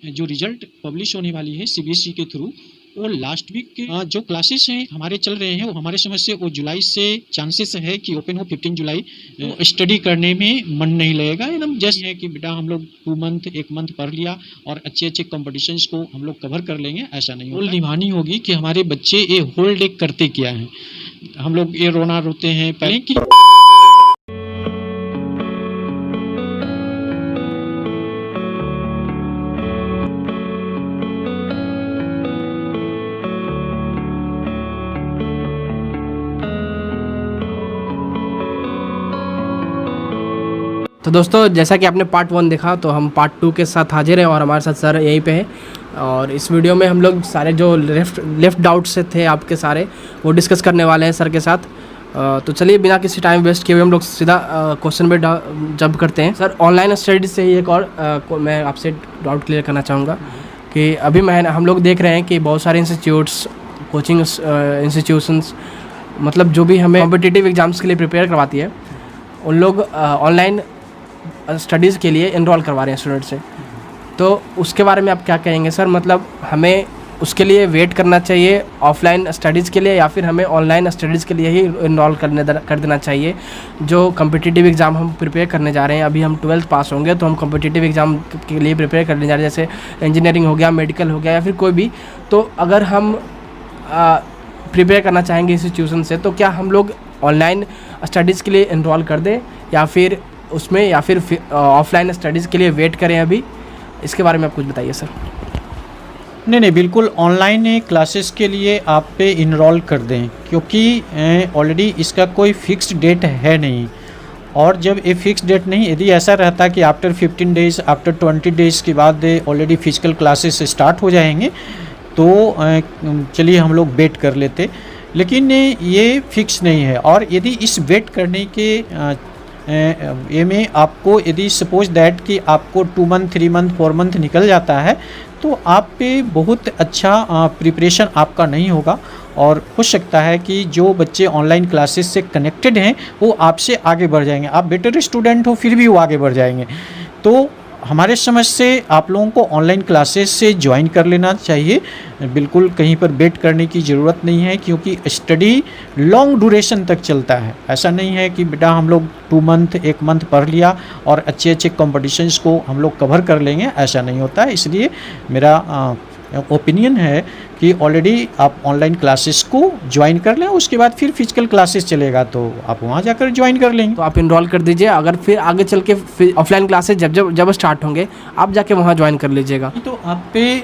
जो result publish होने वाली है सीबीएसई के थ्रू, वो लास्ट वीक के जो क्लासेस हैं हमारे चल रहे हैं, वो हमारे समझ से वो जुलाई से चांसेस है कि ओपन हो 15 जुलाई। स्टडी करने में मन नहीं लगेगा, एकदम जस्ट है कि बेटा हम लोग 2 मंथ 1 मंथ पढ़ लिया और अच्छे अच्छे कॉम्पिटिशन्स को हम लोग कवर कर लेंगे, ऐसा नहीं होगा। निभानी होगी कि हमारे बच्चे ये होल डे करते क्या हैं। हम लोग ये रोना रोते हैं पहले कि तो दोस्तों, जैसा कि आपने पार्ट 1 देखा, तो हम पार्ट 2 के साथ हाजिर हैं और हमारे साथ सर यहीं पे हैं। और इस वीडियो में हम लोग सारे जो लेफ़्ट डाउट से थे आपके सारे, वो डिस्कस करने वाले हैं सर के साथ। तो चलिए बिना किसी टाइम वेस्ट किए हुए हम लोग सीधा क्वेश्चन पे जंप करते हैं। सर, ऑनलाइन स्टडीज़ से ही एक और मैं आपसे डाउट क्लियर करना चाहूँगा कि अभी हम लोग देख रहे हैं कि बहुत सारे इंस्टीट्यूट्स, कोचिंग इंस्टीट्यूशंस, मतलब जो भी हमें कॉम्पिटिटिव एग्ज़ाम्स के लिए प्रिपेयर करवाती है, उन लोग ऑनलाइन स्टडीज़ के लिए इनरोल करवा रहे हैं स्टूडेंट से। तो उसके बारे में आप क्या कहेंगे सर? मतलब हमें उसके लिए वेट करना चाहिए ऑफलाइन स्टडीज़ के लिए, या फिर हमें ऑनलाइन स्टडीज़ के लिए ही इनरोल कर देना चाहिए? जो कॉम्पिटिटिव एग्ज़ाम हम प्रिपेयर करने जा रहे हैं, अभी हम 12th पास होंगे तो हम कॉम्पिटिटिव एग्ज़ाम के लिए प्रिपेयर करने जा रहे हैं, जैसे इंजीनियरिंग हो गया, मेडिकल हो गया, या फिर कोई भी। तो अगर हम प्रिपेयर करना चाहेंगे इंस्टीट्यूशन से, तो क्या हम लोग ऑनलाइन स्टडीज़ के लिए इनरोल कर दें या फिर उसमें, या फिर ऑफलाइन स्टडीज़ के लिए वेट करें? अभी इसके बारे में आप कुछ बताइए सर। नहीं, बिल्कुल ऑनलाइन क्लासेस के लिए आप पे इनरोल कर दें, क्योंकि ऑलरेडी इसका कोई फ़िक्स्ड डेट है नहीं। और जब ये फ़िक्स डेट नहीं, यदि ऐसा रहता कि आफ्टर 15 डेज़, आफ्टर 20 डेज़ के बाद ऑलरेडी फिजिकल क्लासेस स्टार्ट हो जाएंगे, तो चलिए हम लोग वेट कर लेते। लेकिन ये फिक्स नहीं है। और यदि इस वेट करने के ये में आपको, यदि सपोज दैट कि आपको 2 मंथ 3 मंथ 4 मंथ निकल जाता है, तो आप पे बहुत अच्छा प्रिपरेशन आपका नहीं होगा। और हो सकता है कि जो बच्चे ऑनलाइन क्लासेस से कनेक्टेड हैं वो आपसे आगे बढ़ जाएंगे। आप बेटर स्टूडेंट हो फिर भी वो आगे बढ़ जाएंगे। तो हमारे समझ से आप लोगों को ऑनलाइन क्लासेस से ज्वाइन कर लेना चाहिए। बिल्कुल कहीं पर वेट करने की ज़रूरत नहीं है, क्योंकि स्टडी लॉन्ग ड्यूरेशन तक चलता है। ऐसा नहीं है कि बेटा हम लोग 2 मंथ 1 मंथ पढ़ लिया और अच्छे अच्छे कॉम्पिटिशन्स को हम लोग कवर कर लेंगे, ऐसा नहीं होता है। इसलिए मेरा ओपिनियन है कि ऑलरेडी आप ऑनलाइन क्लासेस को ज्वाइन कर लें, उसके बाद फिर फिजिकल क्लासेस चलेगा तो आप वहाँ जाकर ज्वाइन कर लेंगे। तो आप इनरोल कर दीजिए, अगर फिर आगे चल के ऑफलाइन क्लासेस जब स्टार्ट होंगे, आप जाके वहाँ ज्वाइन कर लीजिएगा। तो आप पे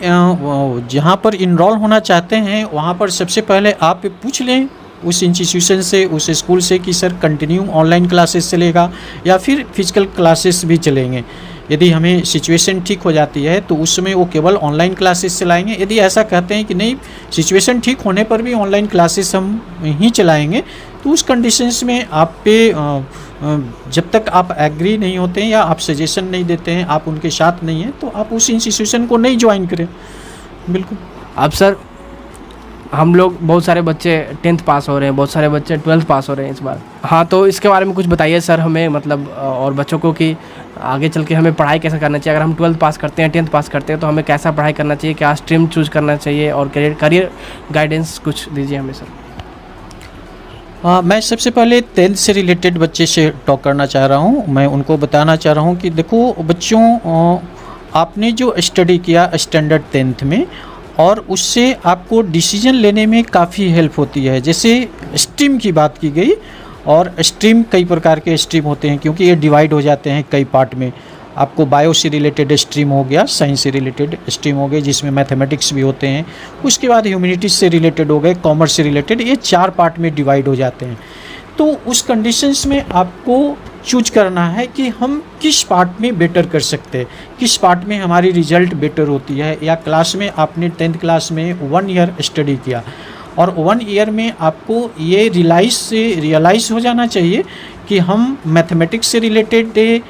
जहाँ पर इनरोल होना चाहते हैं वहाँ पर सबसे पहले आप पूछ लें उस इंस्टीट्यूशन से, उस स्कूल से कि सर कंटिन्यू ऑनलाइन क्लासेस चलेगा या फिर फिजिकल क्लासेस भी चलेंगे। यदि हमें सिचुएशन ठीक हो जाती है तो उस समय वो केवल ऑनलाइन क्लासेस चलाएंगे। यदि ऐसा कहते हैं कि नहीं, सिचुएशन ठीक होने पर भी ऑनलाइन क्लासेस हम ही चलाएंगे, तो उस कंडीशंस में आप पे जब तक आप एग्री नहीं होते हैं या आप सजेशन नहीं देते हैं, आप उनके साथ नहीं हैं, तो आप उस इंस्टीट्यूशन को नहीं ज्वाइन करें। बिल्कुल। अब सर, हम लोग बहुत सारे बच्चे 10th पास हो रहे हैं, बहुत सारे बच्चे 12th पास हो रहे हैं इस बार। हाँ, तो इसके बारे में कुछ बताइए सर हमें, मतलब और बच्चों को कि आगे चल के हमें पढ़ाई कैसा करना चाहिए। अगर हम 12th पास करते हैं, 10th पास करते हैं, तो हमें कैसा पढ़ाई करना चाहिए, क्या स्ट्रीम चूज़ करना चाहिए, और करियर गाइडेंस कुछ दीजिए हमें सर। मैं सबसे पहले 10th से रिलेटेड बच्चे से टॉक करना चाह रहा हूँ। मैं उनको बताना चाह रहा हूँ कि देखो बच्चों, आपने जो स्टडी किया स्टैंडर्ड 10th में, और उससे आपको डिसीजन लेने में काफ़ी हेल्प होती है। जैसे स्ट्रीम की बात की गई, और स्ट्रीम कई प्रकार के स्ट्रीम होते हैं, क्योंकि ये डिवाइड हो जाते हैं कई पार्ट में। आपको बायो से रिलेटेड स्ट्रीम हो गया, साइंस से रिलेटेड स्ट्रीम हो गए जिसमें मैथमेटिक्स भी होते हैं, उसके बाद ह्यूमैनिटीज़ से रिलेटेड हो गए, कॉमर्स से रिलेटेड, ये 4 पार्ट में डिवाइड हो जाते हैं। तो उस कंडीशंस में आपको चूज करना है कि हम किस पार्ट में बेटर कर सकते हैं, किस पार्ट में हमारी रिजल्ट बेटर होती है। या क्लास में आपने 10th क्लास में 1 ईयर स्टडी किया, और 1 ईयर में आपको ये रियलाइज़ हो जाना चाहिए कि हम मैथमेटिक्स से रिलेटेड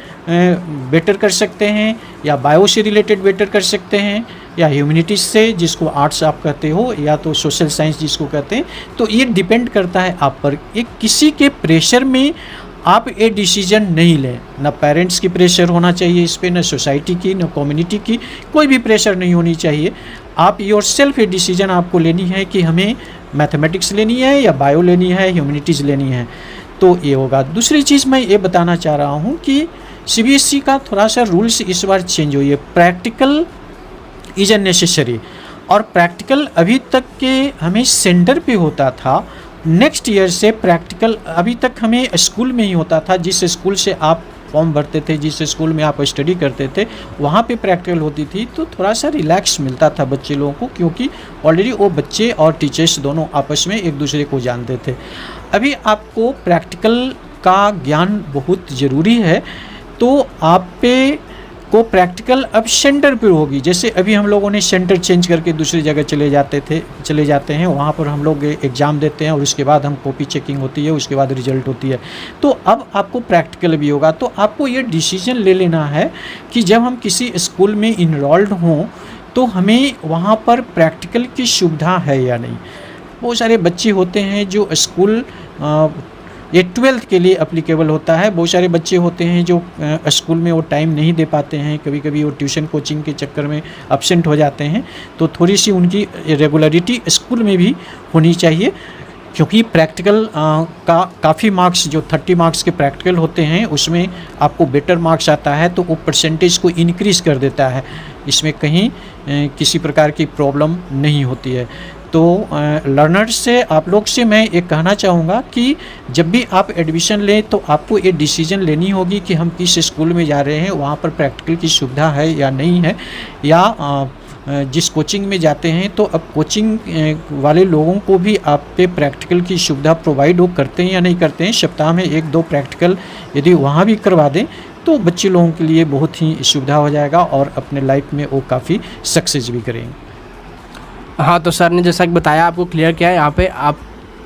बेटर कर सकते हैं, या बायो से रिलेटेड बेटर कर सकते हैं, या ह्यूमैनिटीज़ से, जिसको आर्ट्स आप कहते हो, या तो सोशल साइंस जिसको कहते हैं। तो ये डिपेंड करता है आप पर। ये किसी के प्रेशर में आप ये डिसीजन नहीं लें। ना पेरेंट्स की प्रेशर होना चाहिए इस पे, ना सोसाइटी की, ना कम्युनिटी की, कोई भी प्रेशर नहीं होनी चाहिए। आप योर सेल्फ ये डिसीजन आपको लेनी है कि हमें मैथमेटिक्स लेनी है या बायो लेनी है, ह्यूमैनिटीज़ लेनी है, तो ये होगा। दूसरी चीज़ मैं ये बताना चाह रहा हूँ कि सीबीएसई का थोड़ा सा रूल्स इस बार चेंज हुई है। प्रैक्टिकल इज़ ए नेसेसरी, और प्रैक्टिकल अभी तक के हमें सेंटर पे होता था। नेक्स्ट ईयर से प्रैक्टिकल अभी तक हमें स्कूल में ही होता था। जिस स्कूल से आप फॉर्म भरते थे, जिस स्कूल में आप स्टडी करते थे, वहाँ पे प्रैक्टिकल होती थी, तो थोड़ा सा रिलैक्स मिलता था बच्चे लोगों को, क्योंकि ऑलरेडी वो बच्चे और टीचर्स दोनों आपस में एक दूसरे को जानते थे। अभी आपको प्रैक्टिकल का ज्ञान बहुत ज़रूरी है, तो आप पे को प्रैक्टिकल अब सेंटर पर होगी। जैसे अभी हम लोगों ने सेंटर चेंज करके दूसरी जगह चले जाते हैं, वहाँ पर हम लोग एग्ज़ाम देते हैं और उसके बाद हम कॉपी चेकिंग होती है, उसके बाद रिजल्ट होती है। तो अब आपको प्रैक्टिकल भी होगा। तो आपको ये डिसीजन ले लेना है कि जब हम किसी स्कूल में इनरोल्ड हों तो हमें वहाँ पर प्रैक्टिकल की सुविधा है या नहीं। बहुत सारे बच्चे होते हैं जो स्कूल ये 12th के लिए एप्लीकेबल होता है। बहुत सारे बच्चे होते हैं जो स्कूल में वो टाइम नहीं दे पाते हैं, कभी कभी वो ट्यूशन कोचिंग के चक्कर में एब्सेंट हो जाते हैं। तो थोड़ी सी उनकी रेगुलरिटी स्कूल में भी होनी चाहिए, क्योंकि प्रैक्टिकल काफ़ी मार्क्स, जो 30 मार्क्स के प्रैक्टिकल होते हैं, उसमें आपको बेटर मार्क्स आता है तो वो परसेंटेज को इंक्रीज़ कर देता है। इसमें कहीं किसी प्रकार की प्रॉब्लम नहीं होती है। तो लर्नर्स से, आप लोग से मैं एक कहना चाहूँगा कि जब भी आप एडमिशन लें तो आपको ये डिसीजन लेनी होगी कि हम किस स्कूल में जा रहे हैं, वहाँ पर प्रैक्टिकल की सुविधा है या नहीं है, या जिस कोचिंग में जाते हैं तो अब कोचिंग वाले लोगों को भी आप पे प्रैक्टिकल की सुविधा प्रोवाइड वो करते हैं या नहीं करते हैं। सप्ताह में 1-2 प्रैक्टिकल यदि वहाँ भी करवा दें तो बच्चे लोगों के लिए बहुत ही सुविधा हो जाएगा और अपने लाइफ में वो काफ़ी सक्सेस भी करेंगे। हाँ, तो सर ने जैसा कि बताया, आपको क्लियर किया है। यहाँ पे आप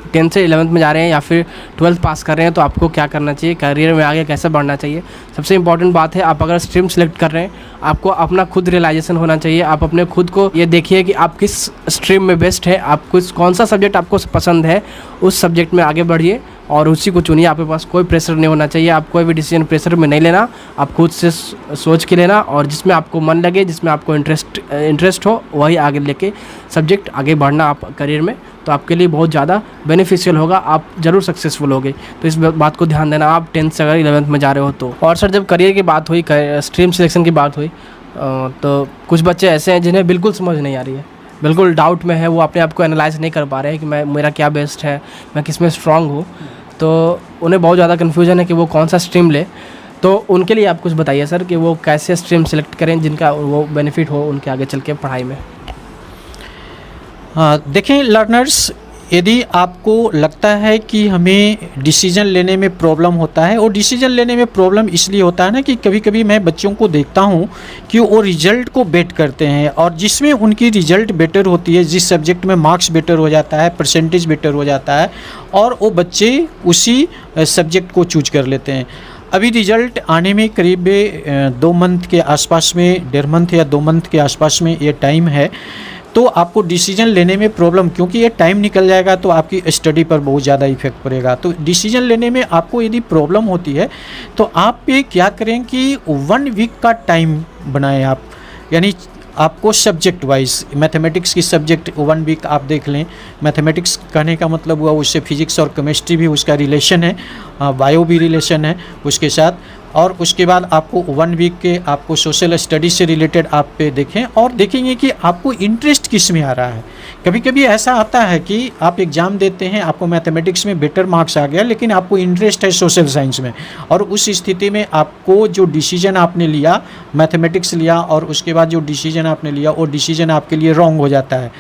10th से 11th में जा रहे हैं या फिर 12th पास कर रहे हैं तो आपको क्या करना चाहिए, करियर में आगे कैसे बढ़ना चाहिए। सबसे इंपॉर्टेंट बात है, आप अगर स्ट्रीम सेलेक्ट कर रहे हैं, आपको अपना खुद रियलाइजेशन होना चाहिए। आप अपने खुद को ये देखिए कि आप किस स्ट्रीम में बेस्ट है, आप कौन सा सब्जेक्ट आपको पसंद है, उस सब्जेक्ट में आगे बढ़िए और उसी को चुनिए। आपके पास कोई प्रेशर नहीं होना चाहिए, आप कोई भी डिसीजन प्रेशर में नहीं लेना, आप खुद से सोच के लेना, और जिसमें आपको मन लगे, जिसमें आपको इंटरेस्ट हो, वही आगे लेके सब्जेक्ट आगे बढ़ना आप करियर में, तो आपके लिए बहुत ज़्यादा बेनिफिशियल होगा, आप ज़रूर सक्सेसफुल होगे। तो इस बात को ध्यान देना आप 10th से अगर 11th में जा रहे हो तो। और सर, जब करियर की बात हुई, स्ट्रीम सिलेक्शन की बात हुई, तो कुछ बच्चे ऐसे हैं जिन्हें बिल्कुल समझ नहीं आ रही है, बिल्कुल डाउट में है, वो अपने आप को एनालाइज नहीं कर पा रहे हैं कि मेरा क्या बेस्ट है, मैं किस में स्ट्रांग हूँ। तो उन्हें बहुत ज़्यादा कन्फ्यूजन है कि वो कौन सा स्ट्रीम ले। तो उनके लिए आप कुछ बताइए सर कि वो कैसे स्ट्रीम सेलेक्ट करें जिनका वो बेनिफिट हो उनके आगे चल के पढ़ाई में। देखें लर्नर्स, यदि आपको लगता है कि हमें डिसीजन लेने में प्रॉब्लम होता है, और डिसीजन लेने में प्रॉब्लम इसलिए होता है ना कि कभी कभी मैं बच्चों को देखता हूँ कि वो रिजल्ट को बेट करते हैं, और जिसमें उनकी रिजल्ट बेटर होती है, जिस सब्जेक्ट में मार्क्स बेटर हो जाता है, परसेंटेज बेटर हो जाता है, और वो बच्चे उसी सब्जेक्ट को चूज कर लेते हैं। अभी रिजल्ट आने में करीब 2 मंथ के आसपास में, 1.5 मंथ या 2 मंथ के आसपास में ये टाइम है। तो आपको डिसीजन लेने में प्रॉब्लम, क्योंकि ये टाइम निकल जाएगा तो आपकी स्टडी पर बहुत ज़्यादा इफेक्ट पड़ेगा। तो डिसीजन लेने में आपको यदि प्रॉब्लम होती है तो आप ये क्या करें कि 1 वीक का टाइम बनाएं आप, यानी आपको सब्जेक्ट वाइज मैथमेटिक्स की सब्जेक्ट 1 वीक आप देख लें। मैथमेटिक्स कहने का मतलब हुआ उससे फिजिक्स और केमिस्ट्री भी उसका रिलेशन है, बायो भी रिलेशन है उसके साथ, और उसके बाद आपको 1 वीक के आपको सोशल स्टडी से रिलेटेड आप पे देखें और देखेंगे कि आपको इंटरेस्ट किस में आ रहा है। कभी कभी ऐसा आता है कि आप एग्ज़ाम देते हैं, आपको मैथमेटिक्स में बेटर मार्क्स आ गया, लेकिन आपको इंटरेस्ट है सोशल साइंस में, और उस स्थिति में आपको जो डिसीजन आपने लिया, मैथमेटिक्स लिया, और उसके बाद जो डिसीजन आपने लिया वो डिसीजन आपके लिए रॉन्ग हो जाता है।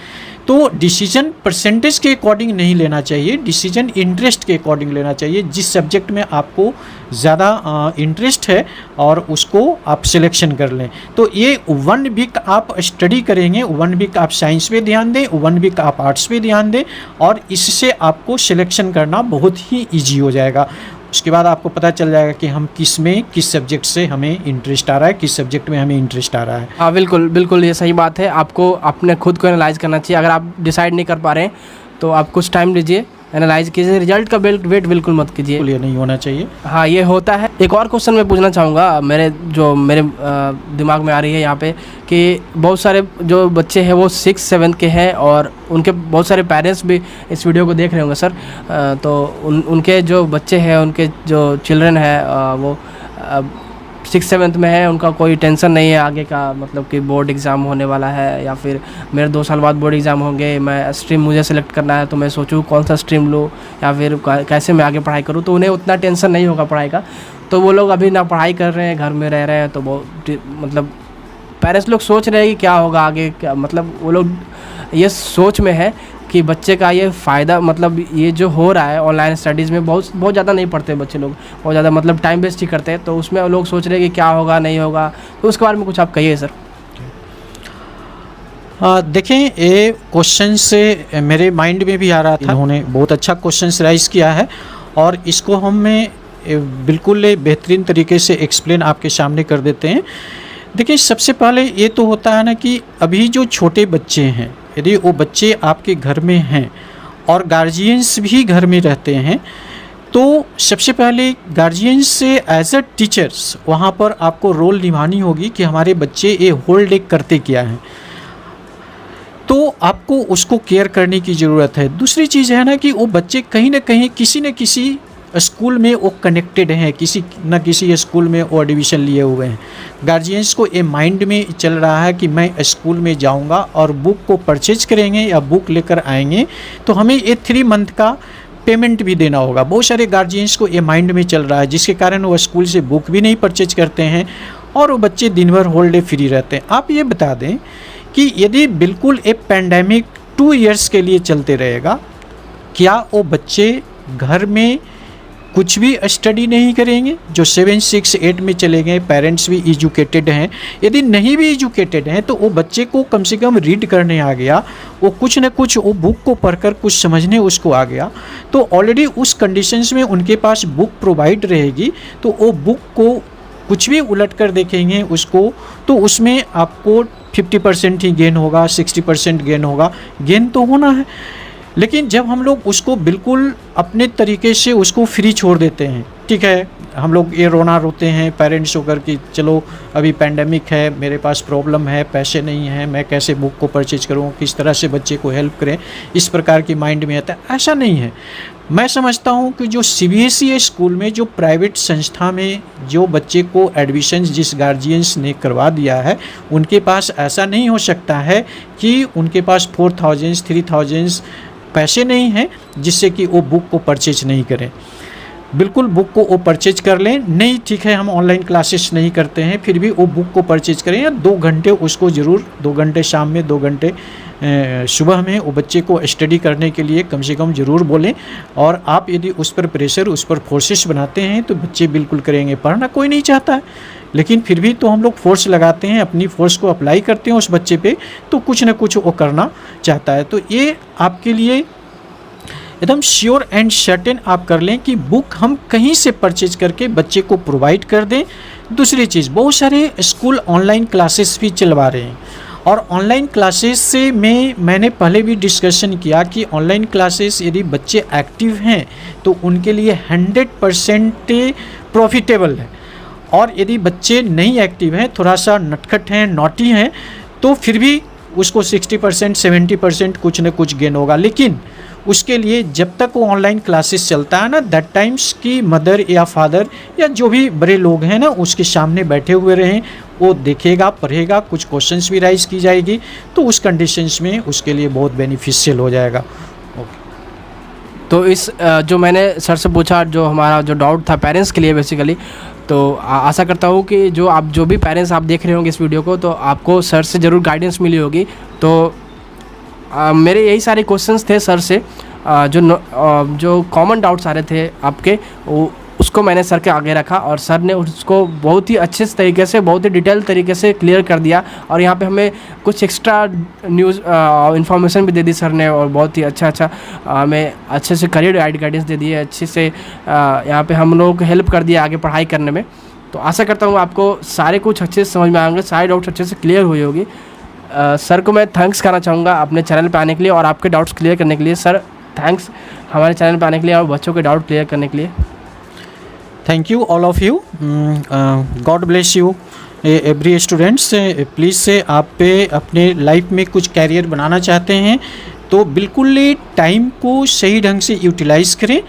तो डिसीजन परसेंटेज के अकॉर्डिंग नहीं लेना चाहिए, डिसीजन इंटरेस्ट के अकॉर्डिंग लेना चाहिए। जिस सब्जेक्ट में आपको ज़्यादा इंटरेस्ट है और उसको आप सिलेक्शन कर लें। तो ये 1 वीक आप स्टडी करेंगे, 1 वीक आप साइंस पे ध्यान दें, 1 वीक आप आर्ट्स पे ध्यान दें, और इससे आपको सिलेक्शन करना बहुत ही ईजी हो जाएगा। उसके बाद आपको पता चल जाएगा कि हम किस सब्जेक्ट से हमें इंटरेस्ट आ रहा है, किस सब्जेक्ट में हमें इंटरेस्ट आ रहा है। हाँ, बिल्कुल बिल्कुल, ये सही बात है। आपको अपने खुद को एनालाइज करना चाहिए। अगर आप डिसाइड नहीं कर पा रहे हैं तो आप कुछ टाइम लीजिए एनालाइज कीजिए, रिजल्ट का वेट बिल्कुल मत कीजिए, ये नहीं होना चाहिए। हाँ ये होता है। एक और क्वेश्चन मैं पूछना चाहूँगा, मेरे दिमाग में आ रही है यहाँ पे कि बहुत सारे जो बच्चे हैं वो 6-7 के हैं और उनके बहुत सारे पेरेंट्स भी इस वीडियो को देख रहे होंगे सर। तो उनके जो बच्चे हैं, उनके जो चिल्ड्रन है वो 6-7 में है, उनका कोई टेंशन नहीं है आगे का, मतलब कि बोर्ड एग्ज़ाम होने वाला है या फिर मेरे 2 साल बाद बोर्ड एग्ज़ाम होंगे, मैं स्ट्रीम मुझे सेलेक्ट करना है तो मैं सोचूं कौन सा स्ट्रीम लूँ या फिर कैसे मैं आगे पढ़ाई करूँ, तो उन्हें उतना टेंशन नहीं होगा पढ़ाई का। तो वो लोग अभी ना पढ़ाई कर रहे हैं, घर में रह रहे हैं, तो बहुत मतलब पेरेंट्स लोग सोच रहे हैं कि क्या होगा आगे, क्या मतलब वो लोग ये सोच में है कि बच्चे का ये फ़ायदा, मतलब ये जो हो रहा है ऑनलाइन स्टडीज़ में बहुत ज़्यादा नहीं पढ़ते बच्चे लोग, बहुत ज़्यादा मतलब टाइम वेस्ट ही करते हैं, तो उसमें लोग सोच रहे हैं कि क्या होगा नहीं होगा, तो उसके बारे में कुछ आप कहिए सर। देखें, ये क्वेश्चन से मेरे माइंड में भी आ रहा था, इन्होंने बहुत अच्छा क्वेश्चन राइज़ किया है और इसको हम बिल्कुल बेहतरीन तरीके से एक्सप्लेन आपके सामने कर देते हैं। देखिए, सबसे पहले ये तो होता है ना कि अभी जो छोटे बच्चे हैं, यदि वो बच्चे आपके घर में हैं और गार्जियंस भी घर में रहते हैं, तो सबसे पहले गार्जियंस से एज अ टीचर्स वहाँ पर आपको रोल निभानी होगी कि हमारे बच्चे ये होल डे करते क्या हैं, तो आपको उसको केयर करने की ज़रूरत है। दूसरी चीज़ है ना कि वो बच्चे कहीं ना कहीं किसी न किसी स्कूल में वो कनेक्टेड हैं, किसी न किसी स्कूल में वो एडमिशन लिए हुए हैं। गार्जियंस को ये माइंड में चल रहा है कि मैं स्कूल में जाऊंगा और बुक को परचेज करेंगे या बुक लेकर आएंगे तो हमें ये 3 मंथ का पेमेंट भी देना होगा। बहुत सारे गार्जियंस को ये माइंड में चल रहा है, जिसके कारण वो स्कूल से बुक भी नहीं परचेज करते हैं और वो बच्चे दिन भर होल डे फ्री रहते हैं। आप ये बता दें कि यदि बिल्कुल एक पैंडेमिक 2 इयर्स के लिए चलते रहेगा, क्या वो बच्चे घर में कुछ भी स्टडी नहीं करेंगे? जो 7, 6, 8 में चले गए, पेरेंट्स भी एजुकेटेड हैं, यदि नहीं भी एजुकेटेड हैं तो वो बच्चे को कम से कम रीड करने आ गया, वो कुछ न कुछ वो बुक को पढ़कर कुछ समझने उसको आ गया, तो ऑलरेडी उस कंडीशंस में उनके पास बुक प्रोवाइड रहेगी, तो वो बुक को कुछ भी उलट कर देखेंगे उसको, तो उसमें आपको 50% ही गेन होगा, 60% गेन होगा, गेन तो होना है। लेकिन जब हम लोग उसको बिल्कुल अपने तरीके से उसको फ्री छोड़ देते हैं, ठीक है, हम लोग ये रोते हैं पेरेंट्स होकर कि चलो अभी पैंडेमिक है, मेरे पास प्रॉब्लम है, पैसे नहीं हैं, मैं कैसे बुक को परचेज करूँ, किस तरह से बच्चे को हेल्प करें, इस प्रकार की माइंड में आता है। ऐसा नहीं है। मैं समझता हूँ कि जो CBSE स्कूल में, जो प्राइवेट संस्था में जो बच्चे को एडमिशन जिस गार्जियंस ने करवा दिया है, उनके पास ऐसा नहीं हो सकता है कि उनके पास 4000, 3000 पैसे नहीं हैं जिससे कि वो बुक को परचेज नहीं करें। बिल्कुल बुक को वो परचेज कर लें। नहीं, ठीक है, हम ऑनलाइन क्लासेस नहीं करते हैं, फिर भी वो बुक को परचेज करें या 2 घंटे उसको ज़रूर, 2 घंटे शाम में, 2 घंटे सुबह में वो बच्चे को स्टडी करने के लिए कम से कम ज़रूर बोलें। और आप यदि उस पर प्रेशर, उस पर फोर्सेस बनाते हैं तो बच्चे बिल्कुल करेंगे। पढ़ना कोई नहीं चाहता है, लेकिन फिर भी तो हम लोग फोर्स लगाते हैं, अपनी फोर्स को अप्लाई करते हैं उस बच्चे पे, तो कुछ ना कुछ वो करना चाहता है। तो ये आपके लिए एकदम श्योर एंड सर्टेन आप कर लें कि बुक हम कहीं से परचेज करके बच्चे को प्रोवाइड कर दें। दूसरी चीज़, बहुत सारे स्कूल ऑनलाइन क्लासेस भी चलवा रहे हैं और ऑनलाइन क्लासेस से मैंने पहले भी डिस्कशन किया कि ऑनलाइन क्लासेस यदि बच्चे एक्टिव हैं तो उनके लिए 100% प्रॉफिटेबल है, और यदि बच्चे नहीं एक्टिव हैं, थोड़ा सा नटखट हैं, नॉटी हैं, तो फिर भी उसको 60%, 70% कुछ न कुछ गेन होगा। लेकिन उसके लिए जब तक वो ऑनलाइन क्लासेस चलता है ना, दैट टाइम्स की मदर या फादर या जो भी बड़े लोग हैं ना, उसके सामने बैठे हुए रहें, वो देखेगा, पढ़ेगा, कुछ क्वेश्चंस भी राइज की जाएगी, तो उस कंडीशंस में उसके लिए बहुत बेनिफिशियल हो जाएगा। तो इस जो मैंने सर से पूछा, जो हमारा जो डाउट था पेरेंट्स के लिए बेसिकली, तो आशा करता हूँ कि जो भी पेरेंट्स आप देख रहे होंगे इस वीडियो को, तो आपको सर से ज़रूर गाइडेंस मिली होगी। तो मेरे यही सारे क्वेश्चंस थे सर से, जो कॉमन डाउट्स आ रहे थे आपके, उसको मैंने सर के आगे रखा और सर ने उसको बहुत ही अच्छे तरीके से, बहुत ही डिटेल तरीके से क्लियर कर दिया। और यहाँ पे हमें कुछ एक्स्ट्रा न्यूज़ इन्फॉर्मेशन भी दे दी सर ने, और बहुत ही अच्छा हमें अच्छे से करियर गाइडेंस दे दी है, अच्छे से यहाँ पे हम लोग को हेल्प कर दिया आगे पढ़ाई करने में। तो आशा करता हूँ आपको सारे कुछ अच्छे से समझ में आएंगे, सारे डाउट्स अच्छे से क्लियर हुई होगी। सर को मैं थैंक्स करना चाहूँगा अपने चैनल पे आने के लिए और आपके डाउट्स क्लियर करने के लिए। सर थैंक्स हमारे चैनल पे आने के लिए और बच्चों के डाउट क्लियर करने के लिए। Thank you all of you, God bless you every students. Please से आप पे अपने लाइफ में कुछ कैरियर बनाना चाहते हैं तो बिल्कुल टाइम को सही ढंग से यूटिलाइज़ करें।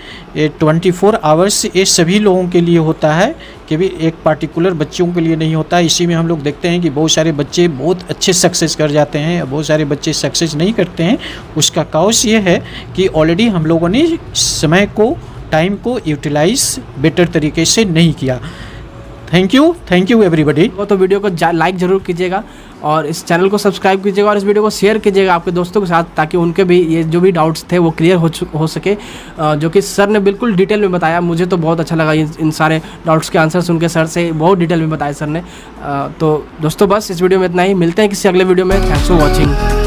24 आवर्स ये सभी लोगों के लिए होता है, कि भी एक पार्टिकुलर बच्चों के लिए नहीं होता। इसी में हम लोग देखते हैं कि बहुत सारे बच्चे बहुत अच्छे सक्सेस कर जाते हैं, बहुत सारे बच्चे सक्सेस नहीं करते हैं। उसका कॉज ये है कि ऑलरेडी हम लोगों ने समय को, टाइम को यूटिलाइज बेटर तरीके से नहीं किया। Thank you everybody. वो तो वीडियो को लाइक ज़रूर कीजिएगा और इस चैनल को सब्सक्राइब कीजिएगा और इस वीडियो को शेयर कीजिएगा आपके दोस्तों के साथ, ताकि उनके भी ये जो भी डाउट्स थे वो क्लियर हो सके, जो कि सर ने बिल्कुल डिटेल में बताया। मुझे तो बहुत अच्छा लगा इन सारे डाउट्स के आंसर सुन के, सर से बहुत डिटेल में बताया सर ने। तो दोस्तों बस इस वीडियो में इतना ही, मिलते हैं किसी अगले वीडियो में। Thanks for watching.